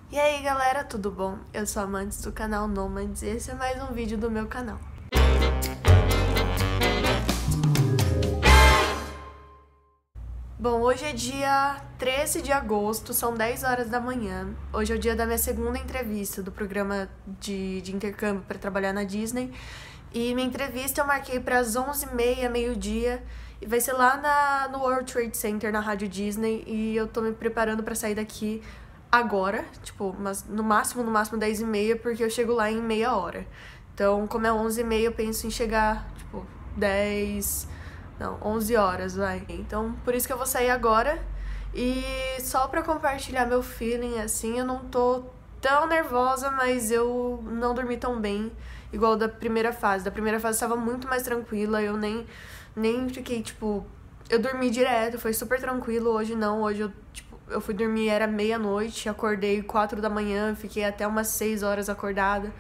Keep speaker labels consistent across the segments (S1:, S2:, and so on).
S1: E aí galera, tudo bom? Eu sou a Amantes do canal Nomads e esse é mais um vídeo do meu canal. Bom, hoje é dia 13 de agosto, são 10 horas da manhã. Hoje é o dia da minha segunda entrevista do programa de intercâmbio para trabalhar na Disney. E minha entrevista eu marquei para as 11h30, meio-dia. E vai ser lá no World Trade Center, na Rádio Disney. E eu tô me preparando para sair daqui agora, tipo, mas no máximo 10h30, porque eu chego lá em meia hora. Então, como é 11h30, eu penso em chegar, tipo, 11 horas, vai. Então, por isso que eu vou sair agora. E só pra compartilhar meu feeling, assim, eu não tô tão nervosa, mas eu não dormi tão bem, igual da primeira fase. Da primeira fase estava muito mais tranquila, eu nem fiquei, tipo... Eu dormi direto, foi super tranquilo. Hoje não, hoje eu fui dormir, era meia-noite, acordei 4 da manhã, fiquei até umas 6 horas acordada,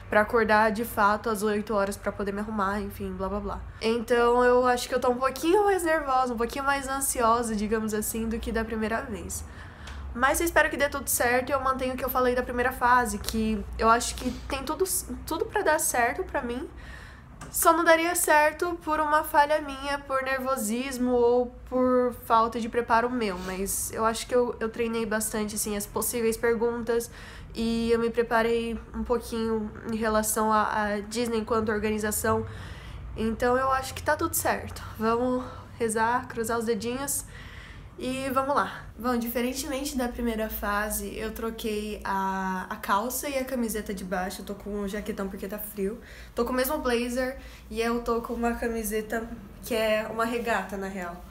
S1: pra acordar de fato às 8 horas pra poder me arrumar, enfim, blá blá blá. Então eu acho que eu tô um pouquinho mais nervosa, um pouquinho mais ansiosa, digamos assim, do que da primeira vez. Mas eu espero que dê tudo certo e eu mantenho o que eu falei da primeira fase, que eu acho que tem tudo pra dar certo pra mim. Só não daria certo por uma falha minha, por nervosismo ou por falta de preparo meu, mas eu acho que eu treinei bastante, assim, as possíveis perguntas e eu me preparei um pouquinho em relação à Disney enquanto organização, então eu acho que tá tudo certo. Vamos rezar, cruzar os dedinhos e vamos lá. Bom, diferentemente da primeira fase, eu troquei a calça e a camiseta de baixo. Eu tô com um jaquetão porque tá frio. Tô com o mesmo blazer e eu tô com uma camiseta que é uma regata, na real.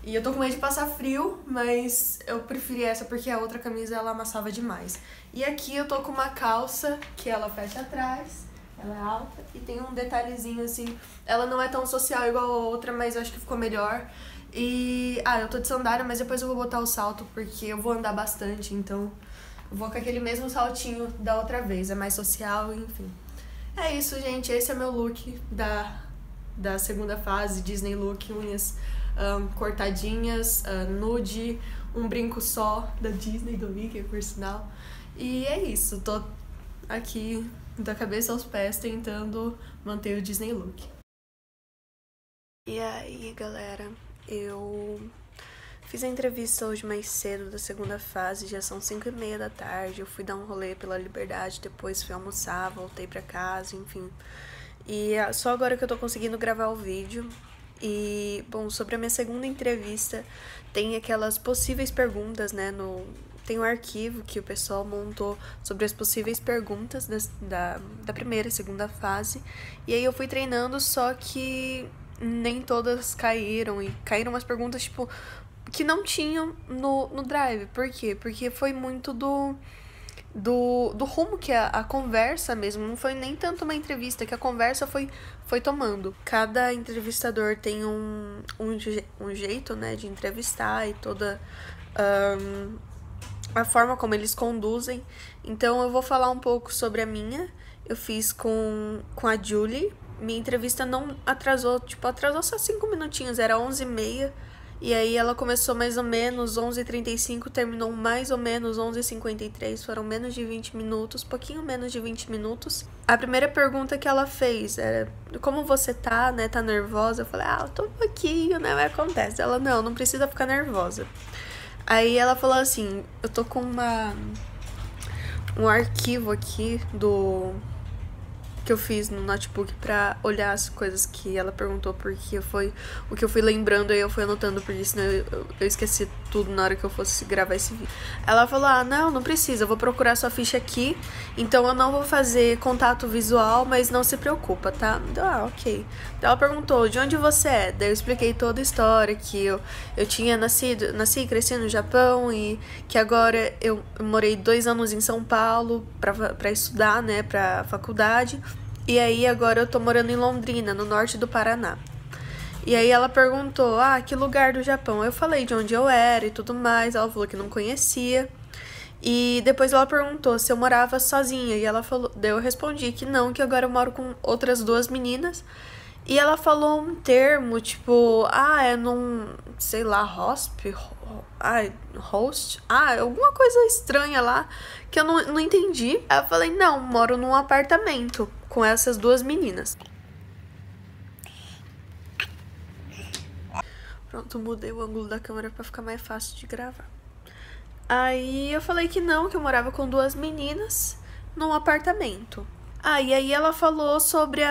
S1: E eu tô com medo de passar frio, mas eu preferi essa porque a outra camisa ela amassava demais. E aqui eu tô com uma calça que ela fecha atrás, ela é alta e tem um detalhezinho assim. Ela não é tão social igual a outra, mas eu acho que ficou melhor. E, eu tô de sandália, mas depois eu vou botar o salto porque eu vou andar bastante, então eu vou com aquele mesmo saltinho da outra vez, é mais social, enfim. É isso, gente, esse é meu look da segunda fase, Disney look, unhas cortadinhas, nude, um brinco só da Disney, do Mickey, por sinal. E é isso, tô aqui da cabeça aos pés tentando manter o Disney look. E aí, galera? Eu fiz a entrevista hoje mais cedo da segunda fase, já são 5h30 da tarde. Eu fui dar um rolê pela Liberdade, depois fui almoçar, voltei pra casa, enfim. E só agora que eu tô conseguindo gravar o vídeo. E, bom, sobre a minha segunda entrevista, tem aquelas possíveis perguntas, né, tem um arquivo que o pessoal montou sobre as possíveis perguntas da primeira e segunda fase. E aí eu fui treinando, só que nem todas caíram, e caíram umas perguntas, tipo, que não tinham no Drive. Por quê? Porque foi muito do rumo que a conversa mesmo, não foi nem tanto uma entrevista, que a conversa foi tomando. Cada entrevistador tem um jeito, né, de entrevistar e toda a forma como eles conduzem. Então eu vou falar um pouco sobre a minha. Eu fiz com a Julie. Minha entrevista não atrasou, atrasou só 5 minutinhos, era 11h30. E aí ela começou mais ou menos 11h35, terminou mais ou menos 11h53, foram menos de 20 minutos, pouquinho menos de 20 minutos. A primeira pergunta que ela fez era, como você tá, né, tá nervosa? Eu falei, eu tô um pouquinho, né, mas acontece. Ela, não precisa ficar nervosa. Aí ela falou assim, eu tô com um arquivo aqui que eu fiz no notebook pra olhar as coisas que ela perguntou, porque foi o que eu fui lembrando e eu fui anotando, porque senão eu esqueci tudo na hora que eu fosse gravar esse vídeo. Ela falou, não precisa, eu vou procurar sua ficha aqui, então eu não vou fazer contato visual, mas não se preocupa, tá? Ok. Então ela perguntou, de onde você é? Daí eu expliquei toda a história, que eu tinha nasci e cresci no Japão, e que agora eu morei 2 anos em São Paulo pra estudar, né, pra faculdade. E aí agora eu tô morando em Londrina, no norte do Paraná. E aí ela perguntou, que lugar do Japão? Eu falei de onde eu era e tudo mais, ela falou que não conhecia. E depois ela perguntou se eu morava sozinha, e ela falou, daí eu respondi que não, que agora eu moro com outras 2 meninas. E ela falou um termo, tipo, é num, sei lá, host, alguma coisa estranha lá, que eu não entendi. Aí eu falei, não, moro num apartamento com essas duas meninas. Pronto, mudei o ângulo da câmera pra ficar mais fácil de gravar. Aí eu falei que não, que eu morava com duas meninas num apartamento. E aí ela falou sobre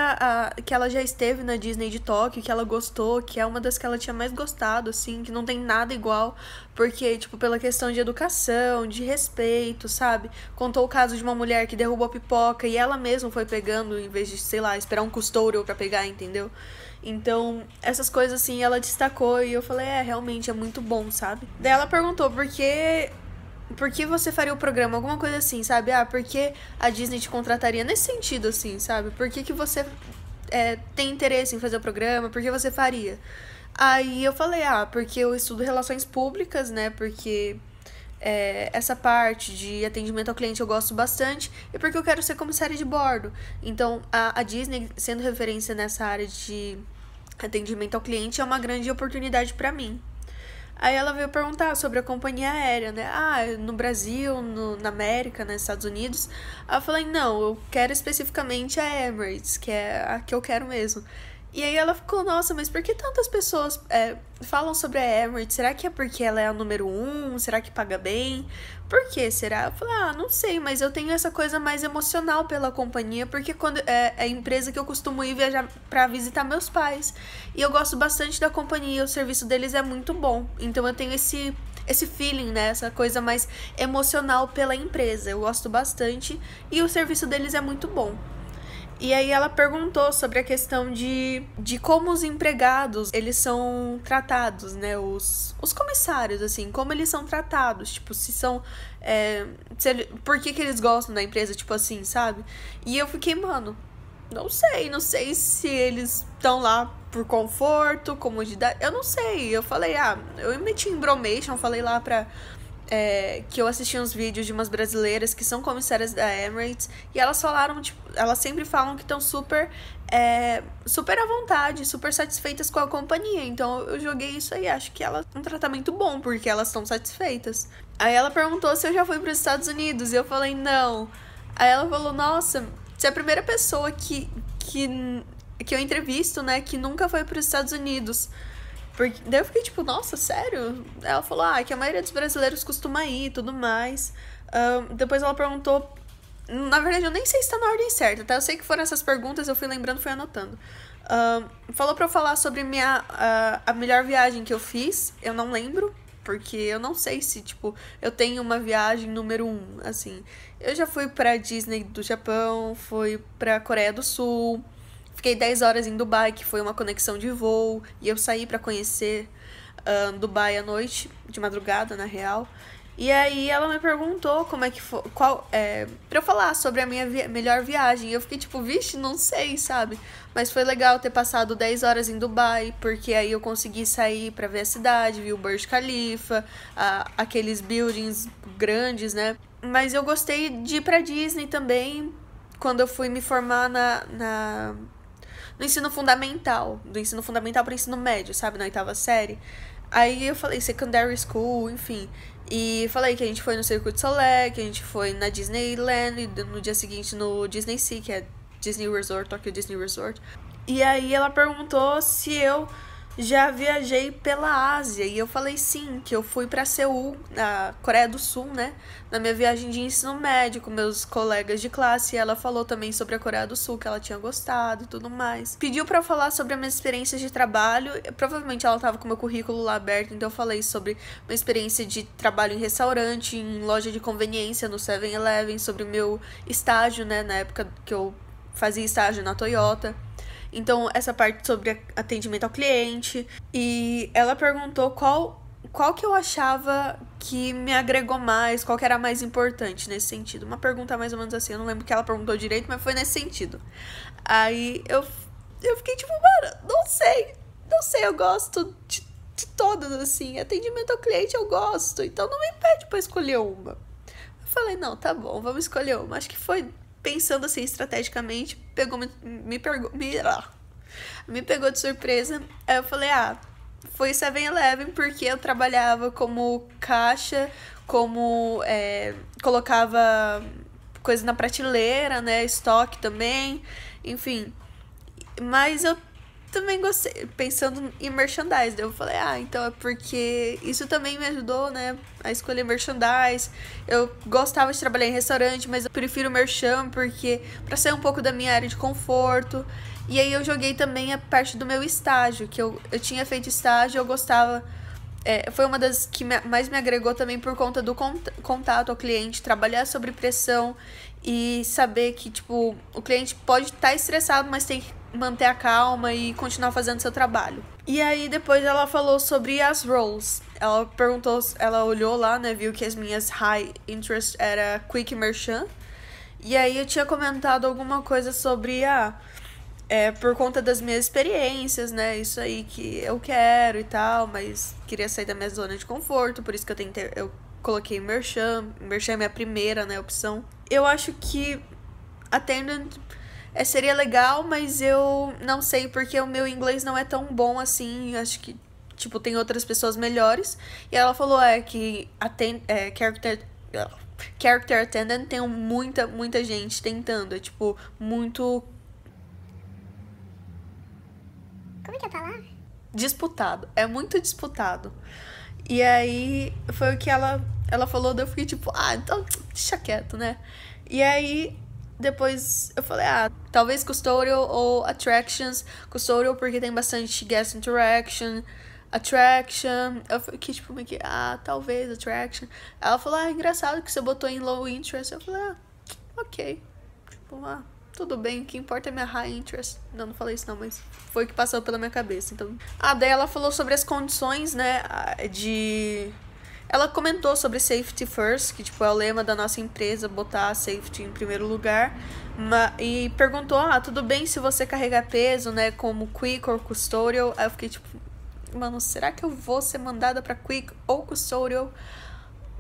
S1: que ela já esteve na Disney de Tóquio, que ela gostou, que é uma das que ela tinha mais gostado, assim, que não tem nada igual, porque, tipo, pela questão de educação, de respeito, sabe? Contou o caso de uma mulher que derrubou a pipoca e ela mesma foi pegando, em vez de, sei lá, esperar um custouro pra pegar, entendeu? Então, essas coisas, assim, ela destacou e eu falei, realmente é muito bom, sabe? Daí ela perguntou por que você faria o programa? Alguma coisa assim, sabe? Por que a Disney te contrataria nesse sentido, assim, sabe? Por que você tem interesse em fazer o programa? Por que você faria? Aí eu falei, porque eu estudo relações públicas, né? Porque essa parte de atendimento ao cliente eu gosto bastante e porque eu quero ser comissária de bordo. Então, a Disney, sendo referência nessa área de atendimento ao cliente, é uma grande oportunidade para mim. Aí ela veio perguntar sobre a companhia aérea, né? No Brasil, na América, nos Estados Unidos. Aí eu falei, não, eu quero especificamente a Emirates, que é a que eu quero mesmo. E aí ela ficou, nossa, mas por que tantas pessoas falam sobre a Emirates? Será que é porque ela é a número 1? Será que paga bem? Por que será? Eu falei, não sei, mas eu tenho essa coisa mais emocional pela companhia, porque quando é a empresa que eu costumo ir viajar pra visitar meus pais. E eu gosto bastante da companhia, o serviço deles é muito bom. Então eu tenho esse feeling, né? Essa coisa mais emocional pela empresa. Eu gosto bastante e o serviço deles é muito bom. E aí ela perguntou sobre a questão de como os empregados, eles são tratados, né? Os comissários, assim, como eles são tratados. Tipo, se são... por que eles gostam da empresa, tipo assim, sabe? E eu fiquei, mano, não sei se eles estão lá por conforto, comodidade, eu não sei. Eu falei, eu meti em bromation, falei lá que eu assisti uns vídeos de umas brasileiras que são comissárias da Emirates e elas falaram, tipo, elas sempre falam que estão super à vontade, super satisfeitas com a companhia. Então eu joguei isso aí, acho que elas um tratamento bom, porque elas estão satisfeitas. Aí ela perguntou se eu já fui para os Estados Unidos e eu falei não. Aí ela falou, nossa, você é a primeira pessoa que eu entrevisto, né, que nunca foi para os Estados Unidos. Daí eu fiquei tipo, nossa, sério? Ela falou, que a maioria dos brasileiros costuma ir e tudo mais. Depois ela perguntou... Na verdade, eu nem sei se tá na ordem certa, tá? Eu sei que foram essas perguntas, eu fui lembrando, fui anotando. Falou pra eu falar sobre a melhor viagem que eu fiz. Eu não lembro, porque eu não sei se, tipo, eu tenho uma viagem número 1, assim. Eu já fui pra Disney do Japão, fui pra Coreia do Sul... Fiquei 10 horas em Dubai, que foi uma conexão de voo, e eu saí pra conhecer Dubai à noite, de madrugada, na real. E aí ela me perguntou como é que foi, pra eu falar sobre a minha melhor viagem. E eu fiquei tipo, vixe, não sei, sabe? Mas foi legal ter passado 10 horas em Dubai, porque aí eu consegui sair pra ver a cidade, vi o Burj Khalifa, aqueles buildings grandes, né? Mas eu gostei de ir pra Disney também, quando eu fui me formar no ensino fundamental, do ensino fundamental para ensino médio, sabe, na 8ª série. Aí eu falei secondary school, enfim. E falei que a gente foi no Circo de Soleil, que a gente foi na Disneyland, e no dia seguinte no Disney Sea, que é Disney Resort, Tokyo Disney Resort. E aí ela perguntou se eu já viajei pela Ásia, e eu falei sim, que eu fui pra Seul, na Coreia do Sul, né, na minha viagem de ensino médio com meus colegas de classe, e ela falou também sobre a Coreia do Sul, que ela tinha gostado e tudo mais. Pediu pra eu falar sobre as minhas experiências de trabalho, provavelmente ela tava com meu currículo lá aberto, então eu falei sobre uma experiência de trabalho em restaurante, em loja de conveniência, no 7-Eleven, sobre o meu estágio, né, na época que eu fazia estágio na Toyota. Então, essa parte sobre atendimento ao cliente. E ela perguntou qual que eu achava que me agregou mais, qual que era mais importante nesse sentido. Uma pergunta mais ou menos assim, eu não lembro o que ela perguntou direito, mas foi nesse sentido. Aí eu fiquei tipo, mano, não sei, eu gosto de todas, assim. Atendimento ao cliente eu gosto, então não me pede pra escolher uma. Eu falei, não, tá bom, vamos escolher uma. Acho que foi... Pensando assim, estrategicamente, Me pegou de surpresa. Aí eu falei, foi 7-Eleven porque eu trabalhava como caixa, como colocava coisa na prateleira, né? Estoque também, enfim. Mas eu também gostei, pensando em merchandise. Eu falei, então é porque isso também me ajudou, né, a escolher merchandise. Eu gostava de trabalhar em restaurante, mas eu prefiro merchan porque pra sair um pouco da minha área de conforto. E aí eu joguei também a parte do meu estágio, que eu tinha feito estágio, eu gostava. Foi uma das que mais me agregou também por conta do contato ao cliente, trabalhar sob pressão e saber que, tipo, o cliente pode estar estressado, mas tem que manter a calma e continuar fazendo seu trabalho. E aí depois ela falou sobre as roles. Ela perguntou, ela olhou lá, né, viu que as minhas high interest era quick merchant. E aí eu tinha comentado alguma coisa sobre por conta das minhas experiências, né? Isso aí que eu quero e tal, mas queria sair da minha zona de conforto, por isso que eu coloquei merchan. Merchan é minha primeira, né, opção. Eu acho que attendant seria legal, mas eu não sei porque o meu inglês não é tão bom assim. Acho que, tipo, tem outras pessoas melhores. E ela falou que character attendant tem muita gente tentando. É, tipo, muito...
S2: Como é que é a palavra?
S1: Disputado. É muito disputado. E aí, foi o que ela falou, daí eu fiquei tipo, então deixa quieto, né? E aí, depois eu falei, talvez custodial ou attractions. Custodial porque tem bastante guest interaction. Attraction, eu fiquei tipo, meio que, talvez attraction. Ela falou, engraçado que você botou em low interest. Eu falei, ok. Tipo, tudo bem, o que importa é minha high interest. Não falei isso não, mas foi o que passou pela minha cabeça, então... Daí ela falou sobre as condições, né, Ela comentou sobre safety first, que, tipo, é o lema da nossa empresa, botar a safety em primeiro lugar. E perguntou, tudo bem se você carregar peso, né, como quick ou custodial? Aí eu fiquei, tipo, mano, será que eu vou ser mandada pra quick ou custodial?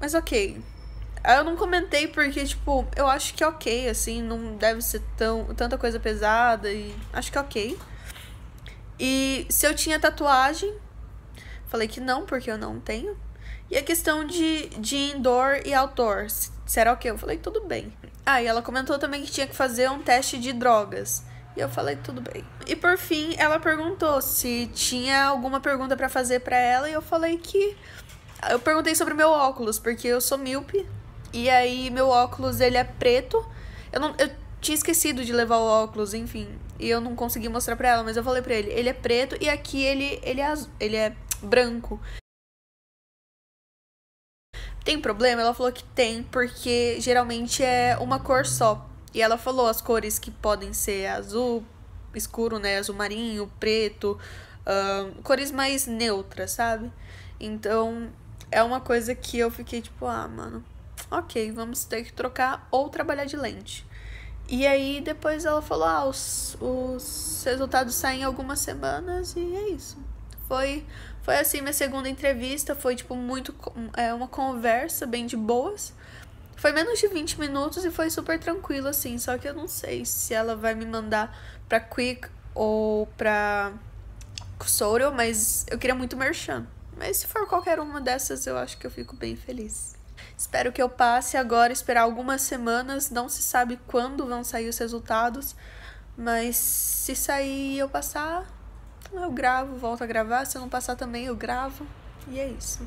S1: Mas ok. Eu não comentei porque, tipo, eu acho que é ok, assim, não deve ser tanta coisa pesada e acho que é ok. E se eu tinha tatuagem, falei que não, porque eu não tenho. E a questão de indoor e outdoor, será ok? Eu falei, tudo bem. E ela comentou também que tinha que fazer um teste de drogas. E eu falei, tudo bem. E por fim, ela perguntou se tinha alguma pergunta pra fazer pra ela e eu falei que... Eu perguntei sobre meu óculos, porque eu sou míope. E aí, meu óculos, ele é preto. Eu tinha esquecido de levar o óculos, enfim. E eu não consegui mostrar pra ela, mas eu falei pra ele é preto e aqui ele é branco. Tem problema? Ela falou que tem, porque geralmente é uma cor só. E ela falou as cores que podem ser azul escuro, né? Azul marinho, preto. Cores mais neutras, sabe? Então, é uma coisa que eu fiquei tipo, mano... Ok, vamos ter que trocar ou trabalhar de lente. E aí, depois ela falou, os resultados saem em algumas semanas e é isso. Foi assim, minha segunda entrevista, foi, tipo, uma conversa bem de boas. Foi menos de 20 minutos e foi super tranquilo, assim, só que eu não sei se ela vai me mandar pra Quick ou pra Custodial, mas eu queria muito merchan. Mas se for qualquer uma dessas, eu acho que eu fico bem feliz. Espero que eu passe agora, esperar algumas semanas, não se sabe quando vão sair os resultados, mas se sair e eu passar, eu gravo, volto a gravar, se eu não passar também eu gravo, e é isso.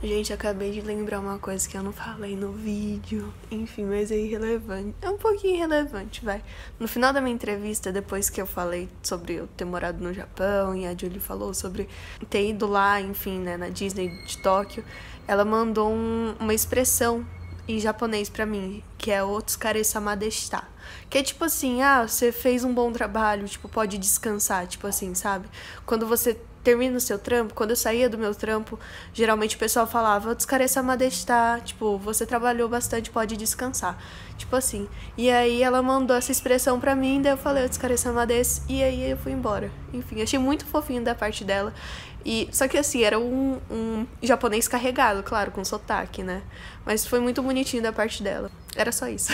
S1: Gente, acabei de lembrar uma coisa que eu não falei no vídeo, enfim, mas é irrelevante, é um pouquinho irrelevante, vai. No final da minha entrevista, depois que eu falei sobre eu ter morado no Japão, e a Julie falou sobre ter ido lá, enfim, né, na Disney de Tóquio, ela mandou uma expressão em japonês pra mim, que é Otsukare-sama deshita. Que é tipo assim, você fez um bom trabalho, tipo, pode descansar, tipo assim, sabe? Quando você termina o seu trampo, quando eu saía do meu trampo, geralmente o pessoal falava, Otsukare-sama deshita, tipo, você trabalhou bastante, pode descansar. Tipo assim. E aí ela mandou essa expressão pra mim, daí eu falei, Otsukare-sama desu, e aí eu fui embora. Enfim, achei muito fofinho da parte dela. Só que assim, era um japonês carregado, claro, com sotaque, né? Mas foi muito bonitinho da parte dela. Era só isso.